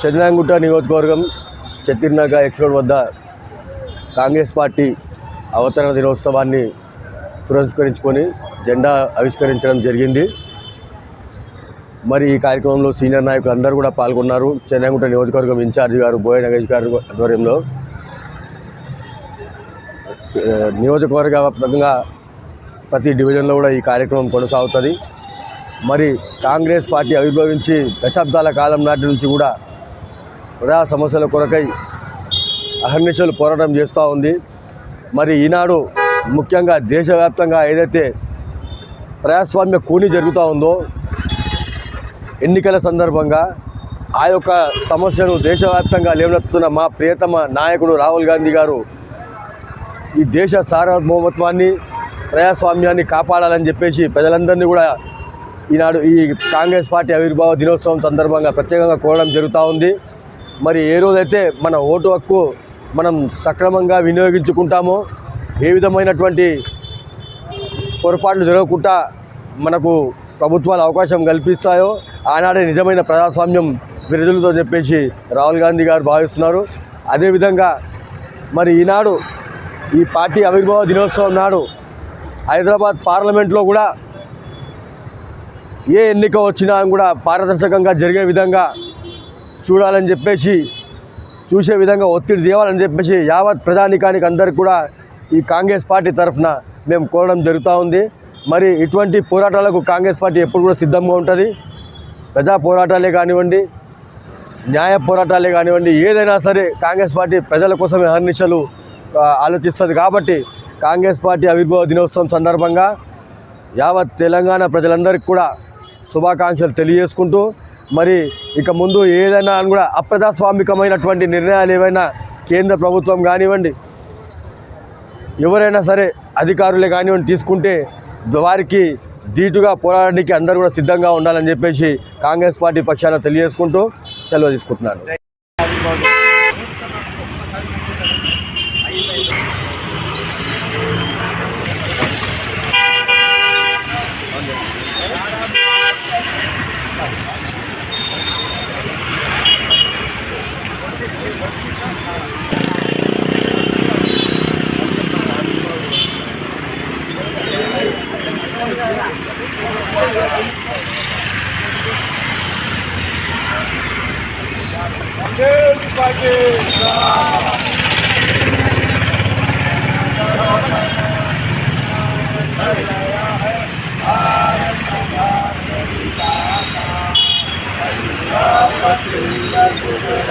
చంద్రాంగుట్ట నియోజకవర్గం చతిర్నగర్ X road వద్ద Congress party అవతరణ దినోత్సవాన్ని పురస్కరించుకొని జెండా ఆవిష్కరించడం జరిగింది. మరి ఈ కార్యక్రమంలో సీనియర్ నాయకులు అందరూ కూడా పాల్గొన్నారు. చంద్రాంగుట్ట నియోజకవర్గం ఇన్ఛార్జి గారు బోయ నగేష్ గారి ఆధ్వర్యంలో నియోజకవర్గ వ్యాప్తంగా ప్రతి డివిజన్లో కూడా ఈ కార్యక్రమం కొనసాగుతుంది. మరి కాంగ్రెస్ పార్టీ ఆవిర్భవించి దశాబ్దాల కాలం నాటి నుంచి కూడా ప్రజా సమస్యల కొరకై అహర్నిశలు పోరాటం చేస్తూ ఉంది. మరి ఈనాడు ముఖ్యంగా దేశవ్యాప్తంగా ఏదైతే ప్రజాస్వామ్య కూని జరుగుతూ ఉందో ఎన్నికల సందర్భంగా ఆ యొక్క సమస్యను దేశవ్యాప్తంగా లేవనెత్తుతున్న మా ప్రియతమ నాయకుడు రాహుల్ గాంధీ గారు ఈ దేశ సార్వభౌమత్వాన్ని ప్రజాస్వామ్యాన్ని కాపాడాలని చెప్పేసి ప్రజలందరినీ కూడా ఈనాడు ఈ కాంగ్రెస్ పార్టీ ఆవిర్భావ దినోత్సవం సందర్భంగా ప్రత్యేకంగా కోరడం జరుగుతూ ఉంది. మరి ఏ రోజైతే మన ఓటు హక్కు మనం సక్రమంగా వినియోగించుకుంటామో, ఏ విధమైనటువంటి పొరపాట్లు జరగకుండా మనకు ప్రభుత్వాలు అవకాశం కల్పిస్తాయో ఆనాడే నిజమైన ప్రజాస్వామ్యం విరుదులతో చెప్పేసి రాహుల్ గాంధీ గారు భావిస్తున్నారు. అదేవిధంగా మరి ఈనాడు ఈ పార్టీ ఆవిర్భావ దినోత్సవం నాడు హైదరాబాద్ పార్లమెంట్లో కూడా ఏ ఎన్నిక వచ్చినా కూడా పారదర్శకంగా జరిగే విధంగా చూడాలని చెప్పేసి చూసే విధంగా ఒత్తిడి తేవాలని చెప్పేసి యావత్ ప్రజానికానికి అందరికీ కూడా ఈ కాంగ్రెస్ పార్టీ తరఫున మేము కోరడం జరుగుతూ ఉంది. మరి ఇటువంటి పోరాటాలకు కాంగ్రెస్ పార్టీ ఎప్పుడు కూడా సిద్ధంగా ఉంటుంది. ప్రజా పోరాటాలే కానివ్వండి, న్యాయ పోరాటాలే కానివ్వండి, ఏదైనా సరే కాంగ్రెస్ పార్టీ ప్రజల కోసమే అహర్నిశలు ఆలోచిస్తుంది. కాబట్టి కాంగ్రెస్ పార్టీ ఆవిర్భావ దినోత్సవం సందర్భంగా యావత్ తెలంగాణ ప్రజలందరికీ కూడా శుభాకాంక్షలు తెలియజేసుకుంటూ, మరి ఇక ముందు ఏదైనా కూడా అప్రజాస్వామికమైనటువంటి నిర్ణయాలు ఏవైనా కేంద్ర ప్రభుత్వం కానివ్వండి, ఎవరైనా సరే అధికారులే కానివ్వండి తీసుకుంటే వారికి ధీటుగా పోరాడడానికి అందరూ కూడా సిద్ధంగా ఉండాలని చెప్పేసి కాంగ్రెస్ పార్టీ పక్షాన తెలియజేసుకుంటూ సెలవు తీసుకుంటున్నాను. Thank you.